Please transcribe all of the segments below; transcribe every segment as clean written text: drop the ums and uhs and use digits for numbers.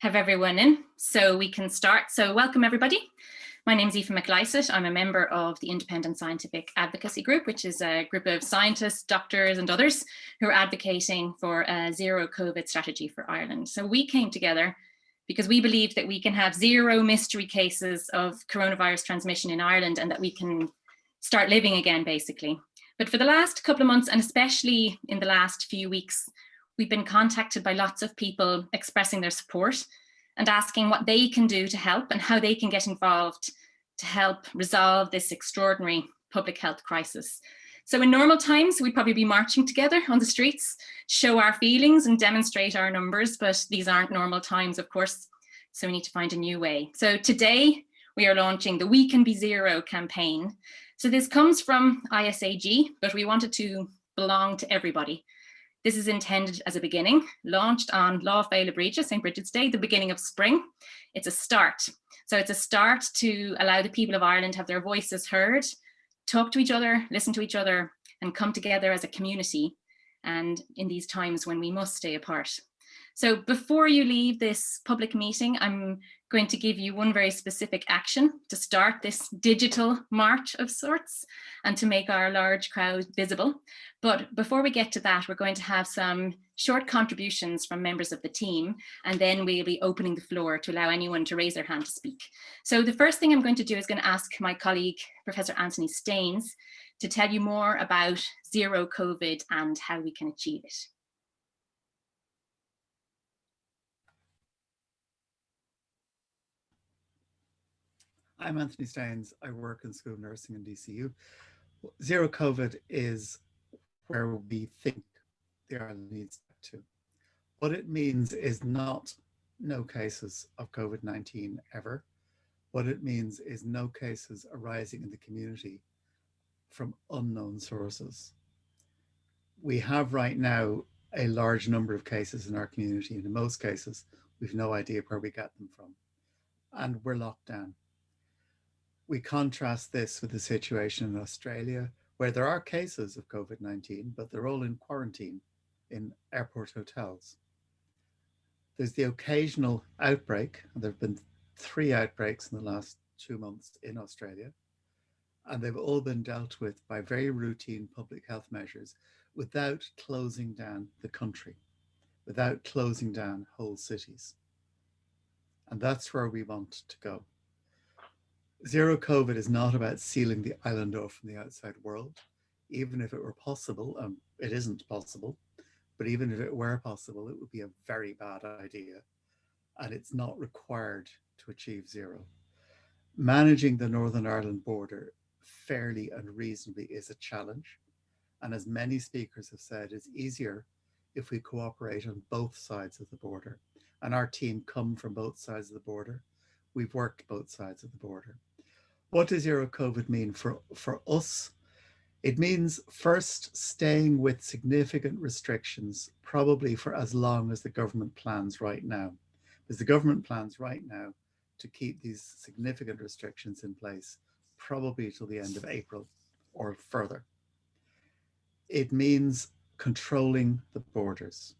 have everyone in so we can start. So welcome everybody. My name is Aoife McLysett. I'm a member of the Independent Scientific Advocacy Group, which is a group of scientists, doctors and others who are advocating for a zero COVID strategy for Ireland. So we came together because we believe that we can have zero mystery cases of coronavirus transmission in Ireland and that we can start living again, basically. But for the last couple of months, and especially in the last few weeks, we've been contacted by lots of people expressing their support and asking what they can do to help and how they can get involved to help resolve this extraordinary public health crisis. So in normal times, we'd probably be marching together on the streets, show our feelings and demonstrate our numbers, but these aren't normal times, of course, so we need to find a new way. So today, we are launching the WeCanBeZero campaign. So this comes from ISAG, but we wanted to belong to everybody. This is intended as a beginning, launched on Law Féile Bríde, St. Bridget's Day, the beginning of spring. It's a start. So it's a start to allow the people of Ireland to have their voices heard, talk to each other, listen to each other, and come together as a community. And in these times when we must stay apart. So before you leave this public meeting, I'm going to give you one very specific action to start this digital march of sorts and to make our large crowd visible. But before we get to that, we're going to have some short contributions from members of the team, and then we'll be opening the floor to allow anyone to raise their hand to speak. So the first thing I'm going to do is going to ask my colleague, Professor Anthony Staines, to tell you more about zero COVID and how we can achieve it. I'm Anthony Staines. I work in School of Nursing in DCU. Zero COVID is where we think the Ireland needs to. What it means is not no cases of COVID-19 ever. What it means is no cases arising in the community from unknown sources. We have right now a large number of cases in our community, and in most cases, we've no idea where we get them from, and we're locked down. We contrast this with the situation in Australia, where there are cases of COVID-19, but they're all in quarantine in airport hotels. There's the occasional outbreak, and there have been 3 outbreaks in the last 2 months in Australia, and they've all been dealt with by very routine public health measures without closing down the country, without closing down whole cities. And that's where we want to go. Zero COVID is not about sealing the island off from the outside world. Even if it were possible, it isn't possible, but even if it were possible, it would be a very bad idea, and it's not required to achieve zero. Managing the Northern Ireland border fairly and reasonably is a challenge, and as many speakers have said, it's easier if we cooperate on both sides of the border, and our team come from both sides of the border. We've worked both sides of the border. What does zero COVID mean for us? It means first staying with significant restrictions, probably for as long as the government plans right now. Because the government plans right now to keep these significant restrictions in place, probably till the end of April or further. It means controlling the borders.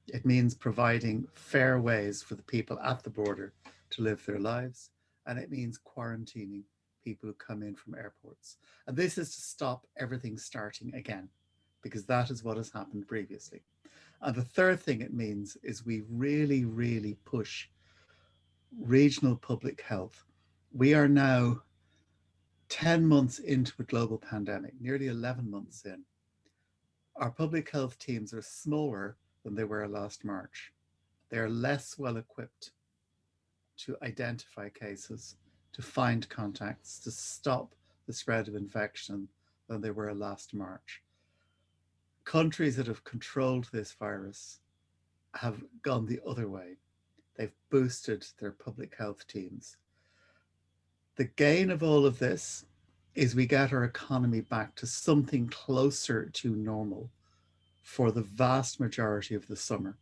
It means providing fair ways for the people at the border to live their lives. And it means quarantining people who come in from airports. And this is to stop everything starting again, because that is what has happened previously. And the third thing it means is we really, really push regional public health. We are now 10 months into a global pandemic, nearly 11 months in. Our public health teams are smaller than they were last March. They are less well equipped to identify cases, to find contacts, to stop the spread of infection than they were last March. Countries that have controlled this virus have gone the other way. They've boosted their public health teams. The gain of all of this is we get our economy back to something closer to normal for the vast majority of the summer.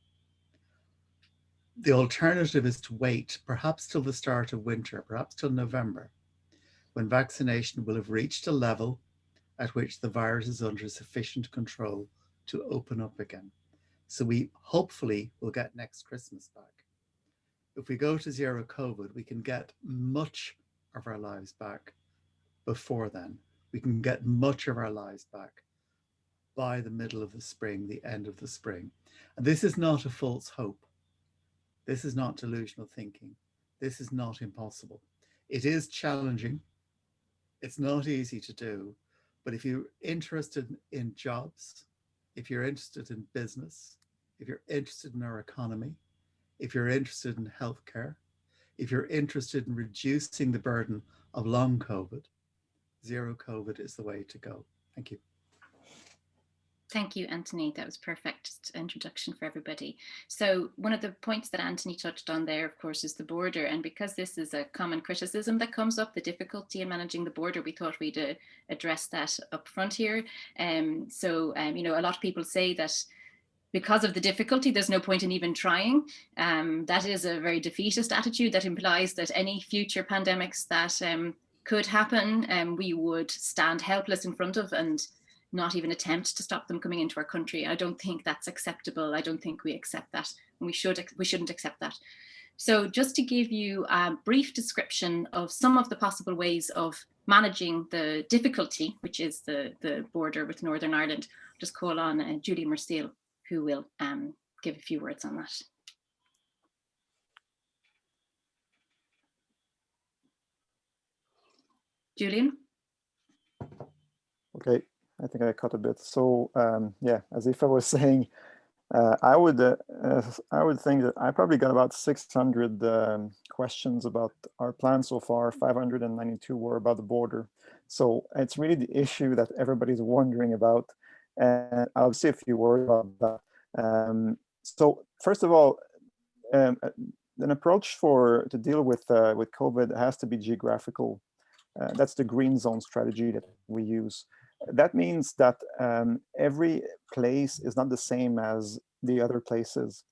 The alternative is to wait, perhaps till the start of winter, perhaps till November, when vaccination will have reached a level at which the virus is under sufficient control to open up again. So we hopefully will get next Christmas back. If we go to zero COVID, we can get much of our lives back before then. We can get much of our lives back by the middle of the spring, the end of the spring. And this is not a false hope. This is not delusional thinking. This is not impossible. It is challenging. It's not easy to do. But if you're interested in jobs, if you're interested in business, if you're interested in our economy, if you're interested in healthcare, if you're interested in reducing the burden of long COVID, zero COVID is the way to go. Thank you. Thank you, Anthony. That was perfect introduction for everybody. So one of the points that Anthony touched on there, of course, is the border. And because this is a common criticism that comes up, the difficulty in managing the border, we thought we'd address that up front here. You know, a lot of people say that because of the difficulty, there's no point in even trying. That is a very defeatist attitude that implies that any future pandemics that could happen, we would stand helpless in front of and not even attempt to stop them coming into our country. I don't think that's acceptable. I don't think we accept that, and we shouldn't accept that. So just to give you a brief description of some of the possible ways of managing the difficulty, which is the border with Northern Ireland, I'll just call on Julie Merciel, who will give a few words on that. Julian? Okay, I think I cut a bit. So yeah, as if I was saying, I would think that I probably got about 600 questions about our plan so far. 592 were about the border. So it's really the issue that everybody's wondering about. And I'll say a few words about that. So first of all, an approach to deal with COVID has to be geographical. That's the green zone strategy that we use. That means that every place is not the same as the other places.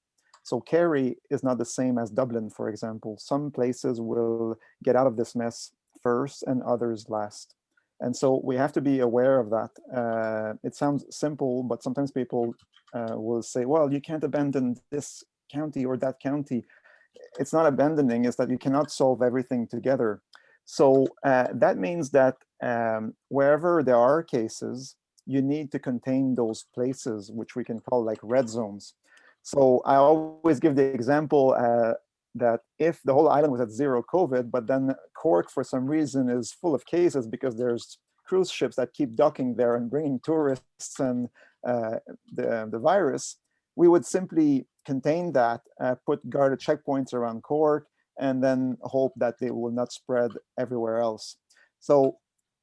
So Kerry is not the same as Dublin, for example. Some places will get out of this mess first and others last. And so we have to be aware of that. It sounds simple, but sometimes people will say, well, you can't abandon this county or that county. It's not abandoning, it's that you cannot solve everything together. So that means that wherever there are cases, you need to contain those places, which we can call like red zones. So I always give the example that if the whole island was at zero COVID, but then Cork for some reason is full of cases because there's cruise ships that keep docking there and bringing tourists and the virus, we would simply contain that, put guarded checkpoints around Cork, and then hope that they will not spread everywhere else. So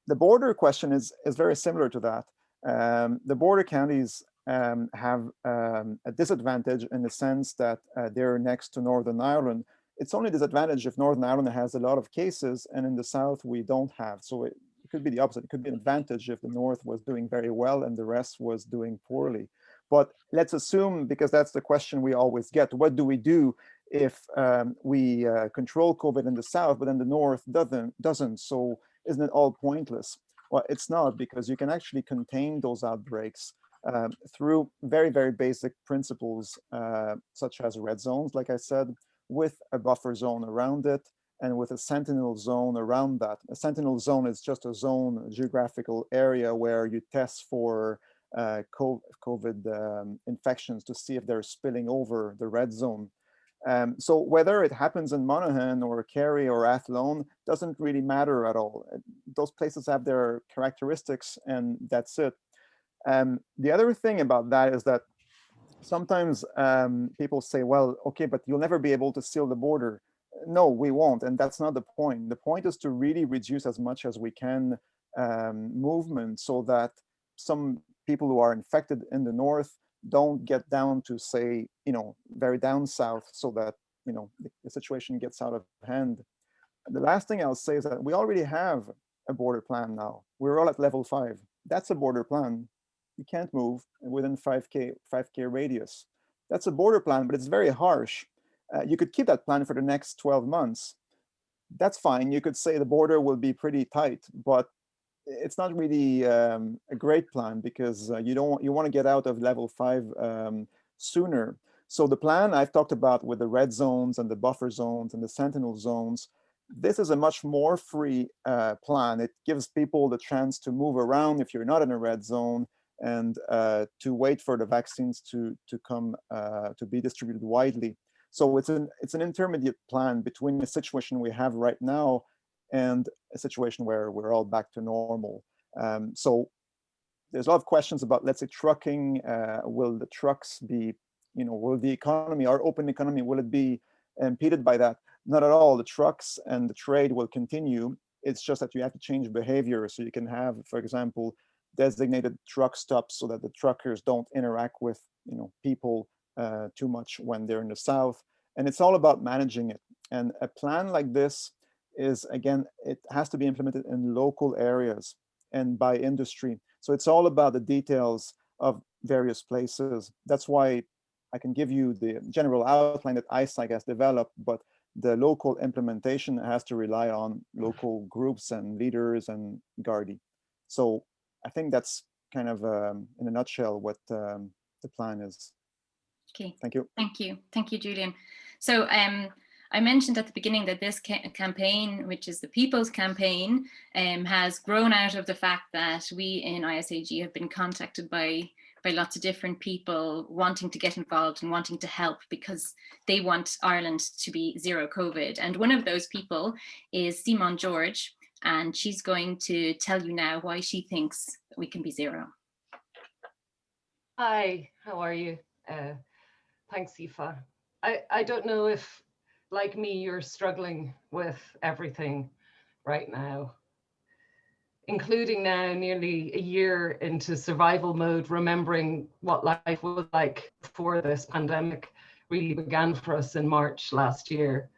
the border question is very similar to that. The border counties have a disadvantage in the sense that they're next to Northern Ireland. It's only a disadvantage if Northern Ireland has a lot of cases and in the south we don't have. So it could be the opposite. It could be an advantage if the north was doing very well and the rest was doing poorly. But let's assume, because that's the question we always get, what do we do if we control COVID in the south, but then the north doesn't? So isn't it all pointless? Well, it's not, because you can actually contain those outbreaks through very, very basic principles, such as red zones, like I said, with a buffer zone around it, and with a sentinel zone around that. A sentinel zone is just a zone, a geographical area where you test for COVID infections to see if they're spilling over the red zone. So whether it happens in Monaghan or Kerry or Athlone doesn't really matter at all. Those places have their characteristics and that's it. The other thing about that is that sometimes people say, well, okay, but you'll never be able to seal the border. No, we won't, and that's not the point. The point is to really reduce as much as we can movement so that some people who are infected in the north don't get down to, say, very down south, so that the situation gets out of hand. The last thing I'll say is that we already have a border plan now. We're all at level 5. That's a border plan. You can't move within 5K radius. That's a border plan, but it's very harsh. You could keep that plan for the next 12 months. That's fine. You could say the border will be pretty tight, but it's not really a great plan, because you want to get out of level 5 sooner. So the plan I've talked about with the red zones and the buffer zones and the sentinel zones, this is a much more free plan. It gives people the chance to move around if you're not in a red zone, and to wait for the vaccines to come to be distributed widely. So it's an intermediate plan between the situation we have right now and a situation where we're all back to normal. So there's a lot of questions about, let's say, trucking. Will the trucks be, will the economy, our open economy, will it be impeded by that? Not at all. The trucks and the trade will continue. It's just that you have to change behavior. So you can have, for example, designated truck stops so that the truckers don't interact with people too much when they're in the south. And it's all about managing it. And a plan like this is, again, it has to be implemented in local areas and by industry. So it's all about the details of various places. That's why I can give you the general outline that ISAC has developed, but the local implementation has to rely on local groups and leaders and Gardaí. So I think that's kind of, in a nutshell, what the plan is. Okay. Thank you. Thank you. Thank you, Julian. So I mentioned at the beginning that this campaign, which is the People's Campaign, has grown out of the fact that we in ISAG have been contacted by lots of different people wanting to get involved and wanting to help because they want Ireland to be zero COVID. And one of those people is Simone George, and she's going to tell you now why she thinks that we can be zero. Hi, how are you? Thanks, Aoife. I don't know if, like me, you're struggling with everything right now, including now nearly a year into survival mode, remembering what life was like before this pandemic really began for us in March last year.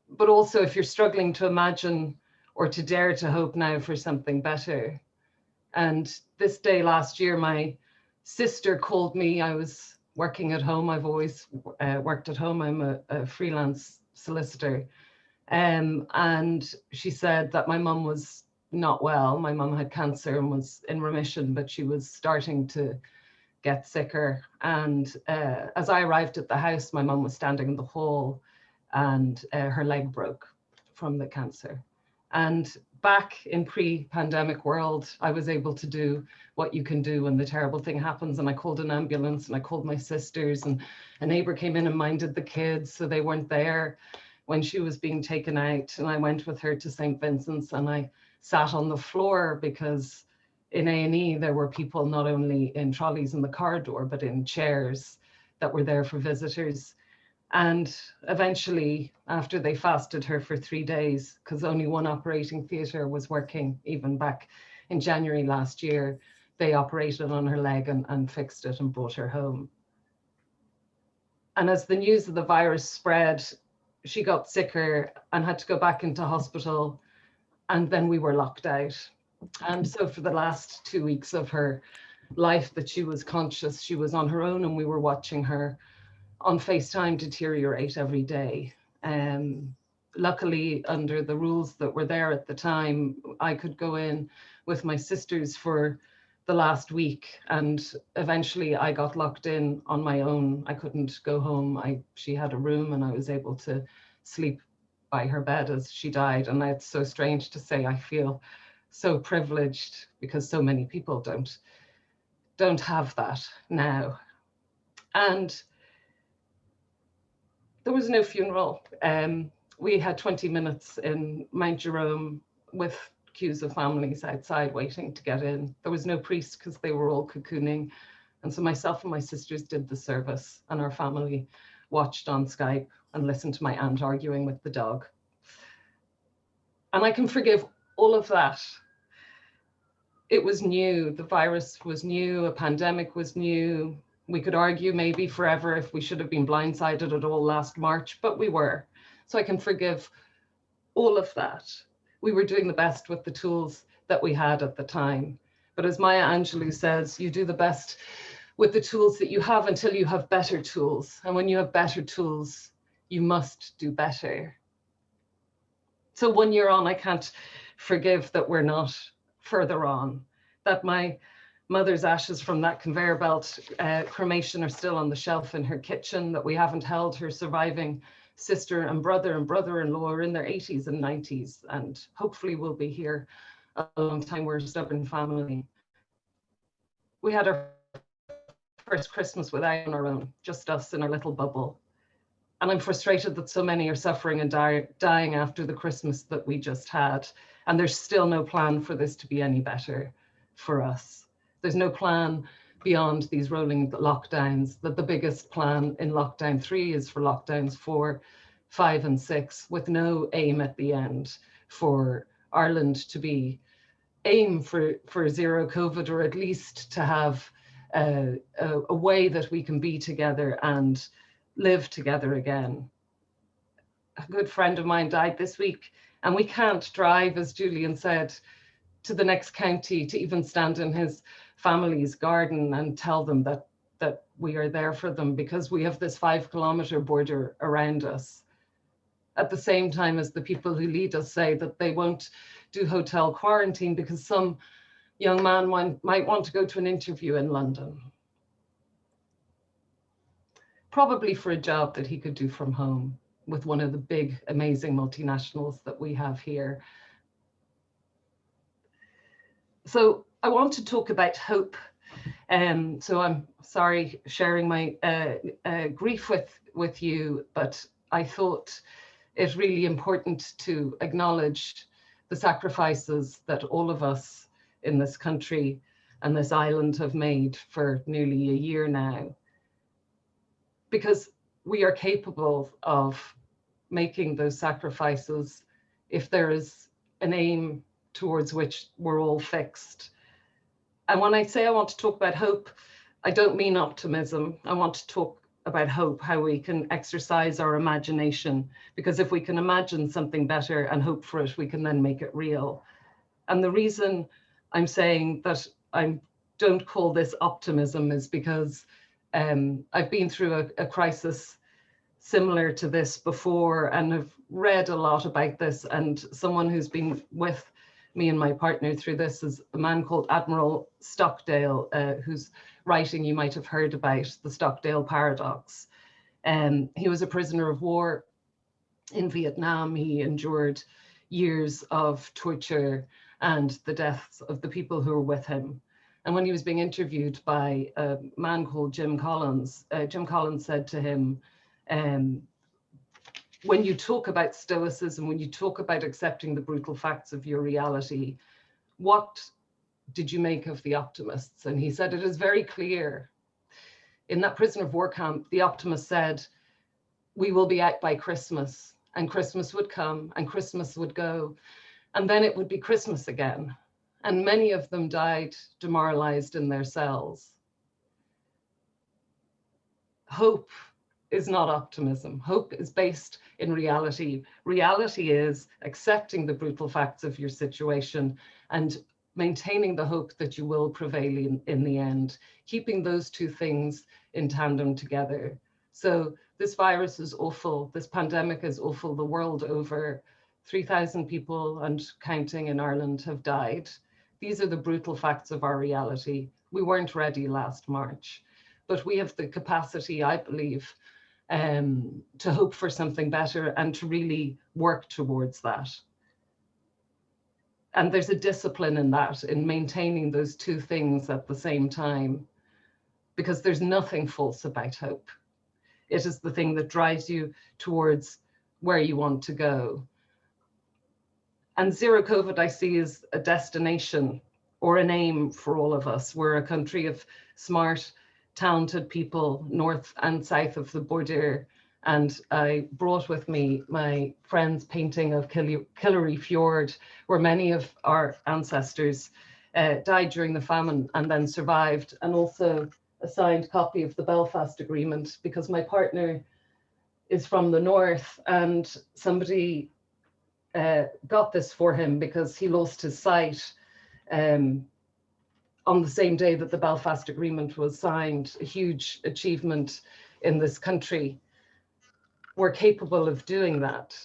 But also if you're struggling to imagine or to dare to hope now for something better. And this day last year, my sister called me. I was working at home. I've always worked at home. I'm a freelance solicitor. And she said that my mum was not well. My mum had cancer and was in remission, but she was starting to get sicker. And as I arrived at the house, my mum was standing in the hall and her leg broke from the cancer. And back in pre-pandemic world, I was able to do what you can do when the terrible thing happens. And I called an ambulance and I called my sisters, and a neighbor came in and minded the kids, so they weren't there when she was being taken out. And I went with her to St. Vincent's and I sat on the floor because in A&E there were people not only in trolleys in the corridor, but in chairs that were there for visitors. And eventually, after they fasted her for 3 days, because only one operating theatre was working, even back in January last year, they operated on her leg and fixed it and brought her home. And as the news of the virus spread, she got sicker and had to go back into hospital. And then we were locked out. And so for the last 2 weeks of her life that she was conscious, she was on her own, and we were watching her on FaceTime deteriorate every day. Luckily, under the rules that were there at the time, I could go in with my sisters for the last week, and eventually I got locked in on my own. I couldn't go home. She had a room and I was able to sleep by her bed as she died. And it's so strange to say, I feel so privileged because so many people don't have that now. And there was no funeral. We had 20 minutes in Mount Jerome with queues of families outside waiting to get in. There was no priest because they were all cocooning. And so myself and my sisters did the service, and our family watched on Skype and listened to my aunt arguing with the dog. And I can forgive all of that. It was new. The virus was new. A pandemic was new. We could argue maybe forever if we should have been blindsided at all last March, but we were. So I can forgive all of that. We were doing the best with the tools that we had at the time. But as Maya Angelou says, you do the best with the tools that you have until you have better tools. And when you have better tools, you must do better. So 1 year on, I can't forgive that we're not further on, that my mother's ashes from that conveyor belt cremation are still on the shelf in her kitchen, that we haven't held her surviving sister and brother-in-law are in their 80s and 90s, and hopefully will be here a long time. We're a stubborn family. We had our first Christmas without on our own, just us in our little bubble. And I'm frustrated that so many are suffering and dying after the Christmas that we just had. And there's still no plan for this to be any better for us. There's no plan beyond these rolling lockdowns, that the biggest plan in lockdown 3 is for lockdowns 4, 5, and 6, with no aim at the end for Ireland to be aim for zero COVID, or at least to have a way that we can be together and live together again. A good friend of mine died this week, and we can't drive, as Julian said, to the next county to even stand in his family's garden and tell them that we are there for them, because we have this 5-kilometer border around us. At the same time as the people who lead us say that they won't do hotel quarantine because some young man might want to go to an interview in London, probably for a job that he could do from home with one of the big, amazing multinationals that we have here. So I want to talk about hope. So I'm sorry sharing my grief with you, but I thought it really important to acknowledge the sacrifices that all of us in this country and this island have made for nearly a year now, because we are capable of making those sacrifices if there is an aim towards which we're all fixed. And when I say I want to talk about hope, I don't mean optimism. I want to talk about hope, how we can exercise our imagination, because if we can imagine something better and hope for it, we can then make it real. And the reason I'm saying that I don't call this optimism is because I've been through a crisis similar to this before and have read a lot about this. And someone who's been with me and my partner through this is a man called Admiral Stockdale, whose writing you might have heard about, the Stockdale Paradox. He was a prisoner of war in Vietnam. He endured years of torture and the deaths of the people who were with him. And when he was being interviewed by a man called Jim Collins said to him, when you talk about stoicism, when you talk about accepting the brutal facts of your reality, what did you make of the optimists? And he said, it is very clear. In that prisoner of war camp, the optimist said, we will be out by Christmas, and Christmas would come and Christmas would go, and then it would be Christmas again. And many of them died demoralized in their cells. Hope is not optimism. Hope is based in reality. Reality is accepting the brutal facts of your situation and maintaining the hope that you will prevail in the end, keeping those two things in tandem together. So this virus is awful. This pandemic is awful the world over. 3,000 people and counting in Ireland have died. These are the brutal facts of our reality. We weren't ready last March, but we have the capacity, I believe, to hope for something better and to really work towards that. And there's a discipline in that, in maintaining those two things at the same time, because there's nothing false about hope. It is the thing that drives you towards where you want to go. And zero COVID I see as a destination or an aim for all of us. We're a country of smart, talented people north and south of the border. And I brought with me my friend's painting of Killary Fjord, where many of our ancestors died during the famine and then survived, and also a signed copy of the Belfast Agreement, because my partner is from the north and somebody got this for him because he lost his sight on the same day that the Belfast Agreement was signed, a huge achievement in this country. We're capable of doing that,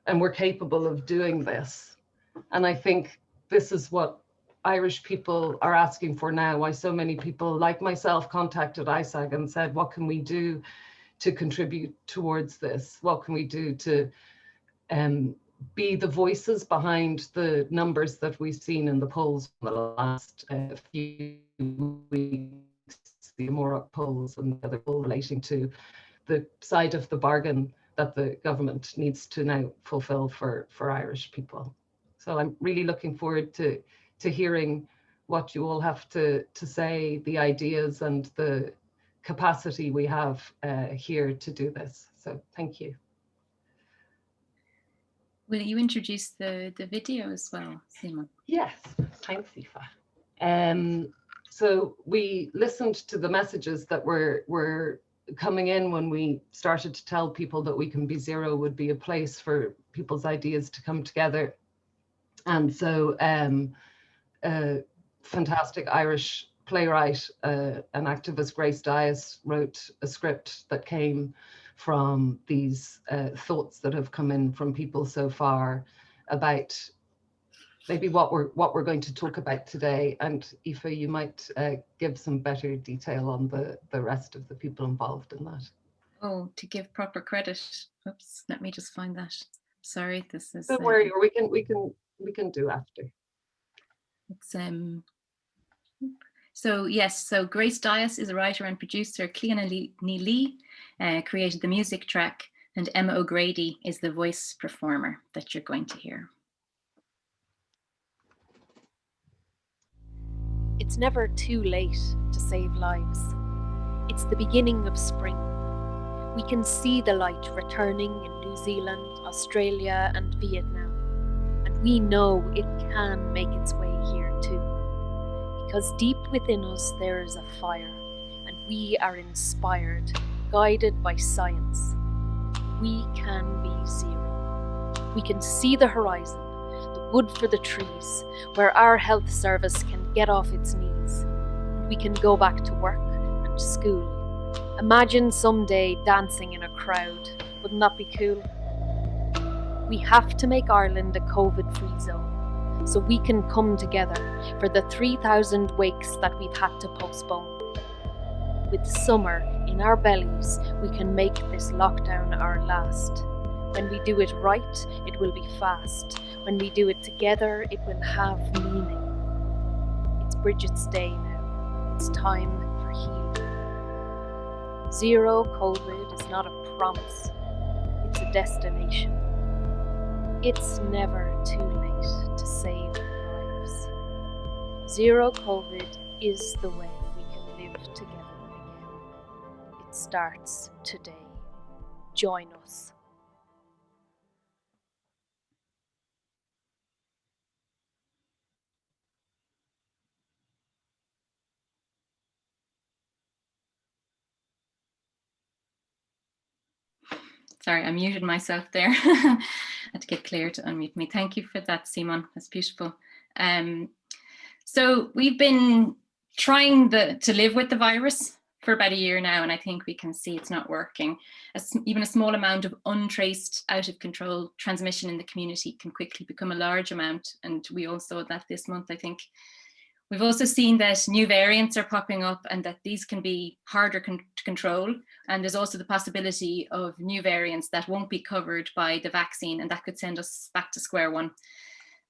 and we're capable of doing this. And I think this is what Irish people are asking for now, why so many people like myself contacted ISAG and said, what can we do to contribute towards this? What can we do to be the voices behind the numbers that we've seen in the polls in the last few weeks, the Morocco polls and the other poll relating to the side of the bargain that the government needs to now fulfill for Irish people. So I'm really looking forward to hearing what you all have to say, the ideas and the capacity we have here to do this. So thank you. Will you introduce the video as well, Simon? Yes, thanks, Aoife. So we listened to the messages that were coming in when we started to tell people that WeCanBeZero would be a place for people's ideas to come together. And so a fantastic Irish playwright, an activist, Grace Dias, wrote a script that came from these thoughts that have come in from people so far about maybe what we're going to talk about today. And Aoife, you might give some better detail on the rest of the people involved in that. Oh, to give proper credit. Oops, let me just find that. Sorry, this is. Don't worry, or we can do after. It's So yes, so Grace Dias is a writer and producer. Clean Lee created the music track, and Emma O'Grady is the voice performer that you're going to hear. It's never too late to save lives. It's the beginning of spring. We can see the light returning in New Zealand, Australia, and Vietnam. And we know it can make its way here too. Because deep within us there is a fire, and we are inspired, guided by science. We can be zero. We can see the horizon, the wood for the trees, where our health service can get off its knees. We can go back to work and school. Imagine someday dancing in a crowd. Wouldn't that be cool? We have to make Ireland a COVID-free zone, so we can come together for the 3,000 wakes that we've had to postpone. With summer in our bellies, we can make this lockdown our last. When we do it right, it will be fast. When we do it together, it will have meaning. It's Bridget's day now. It's time for healing. Zero COVID is not a promise. It's a destination. It's never too late to save lives. Zero COVID is the way we can live together again. It starts today. Join us. Sorry, I muted myself there. I had to get Claire to unmute me. Thank you for that, Simon. That's beautiful. So we've been trying to live with the virus for about a year now, and I think we can see it's not working. Even a small amount of untraced, out of control transmission in the community can quickly become a large amount. And we all saw that this month, I think. We've also seen that new variants are popping up and that these can be harder to control. And there's also the possibility of new variants that won't be covered by the vaccine, and that could send us back to square one.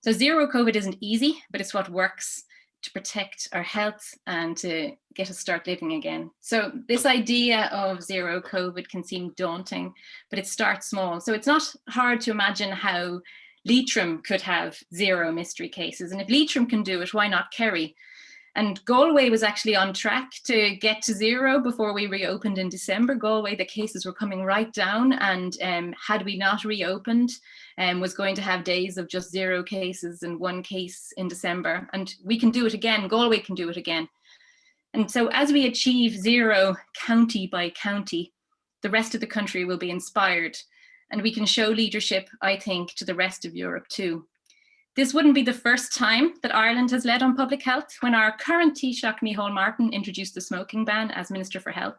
So zero COVID isn't easy, but it's what works to protect our health and to get us start living again. So this idea of zero COVID can seem daunting, but it starts small. So it's not hard to imagine how Leitrim could have zero mystery cases. And if Leitrim can do it, why not Kerry? And Galway was actually on track to get to zero before we reopened in December. Galway, the cases were coming right down, and had we not reopened, was going to have days of just zero cases and one case in December. And we can do it again. Galway can do it again. And so as we achieve zero county by county, the rest of the country will be inspired. And we can show leadership, I think, to the rest of Europe too. This wouldn't be the first time that Ireland has led on public health. When our current Taoiseach, Micheál Martin, introduced the smoking ban as Minister for Health,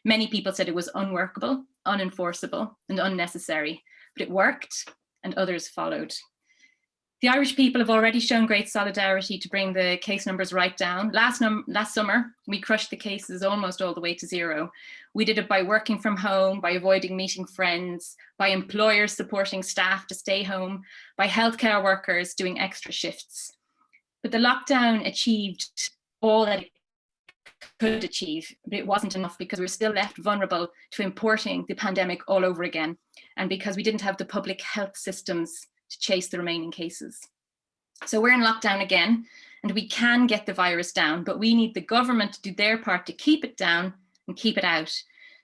many people said it was unworkable, unenforceable, and unnecessary. But it worked, and others followed. The Irish people have already shown great solidarity to bring the case numbers right down. Last summer, we crushed the cases almost all the way to zero. We did it by working from home, by avoiding meeting friends, by employers supporting staff to stay home, by healthcare workers doing extra shifts. But the lockdown achieved all that it could achieve, but it wasn't enough because we're still left vulnerable to importing the pandemic all over again, and because we didn't have the public health systems to chase the remaining cases. So we're in lockdown again, and we can get the virus down, but we need the government to do their part to keep it down and keep it out.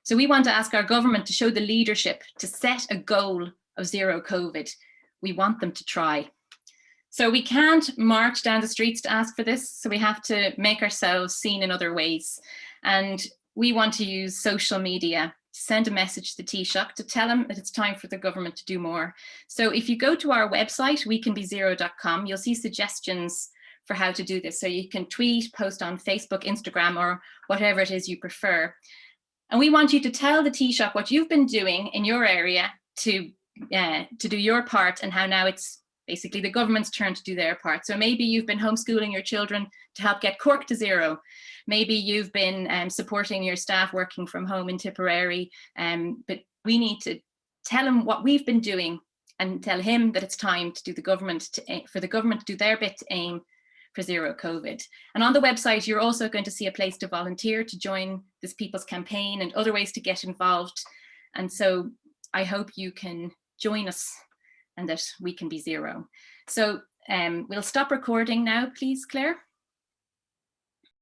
So we want to ask our government to show the leadership to set a goal of zero COVID. We want them to try. So we can't march down the streets to ask for this, so we have to make ourselves seen in other ways. And we want to use social media, send a message to the Taoiseach to tell them that it's time for the government to do more. So if you go to our website, WeCanBeZero.com, you'll see suggestions for how to do this. So you can tweet, post on Facebook, Instagram, or whatever it is you prefer. And we want you to tell the Taoiseach what you've been doing in your area to do your part, and how now it's basically the government's turn to do their part. So maybe you've been homeschooling your children to help get Cork to zero. Maybe you've been supporting your staff working from home in Tipperary, but we need to tell him what we've been doing and tell him that it's time to do for the government to do their bit to aim for zero COVID. And on the website, you're also going to see a place to volunteer to join this People's Campaign and other ways to get involved. And so I hope you can join us and that we can be zero. So we'll stop recording now, please, Claire.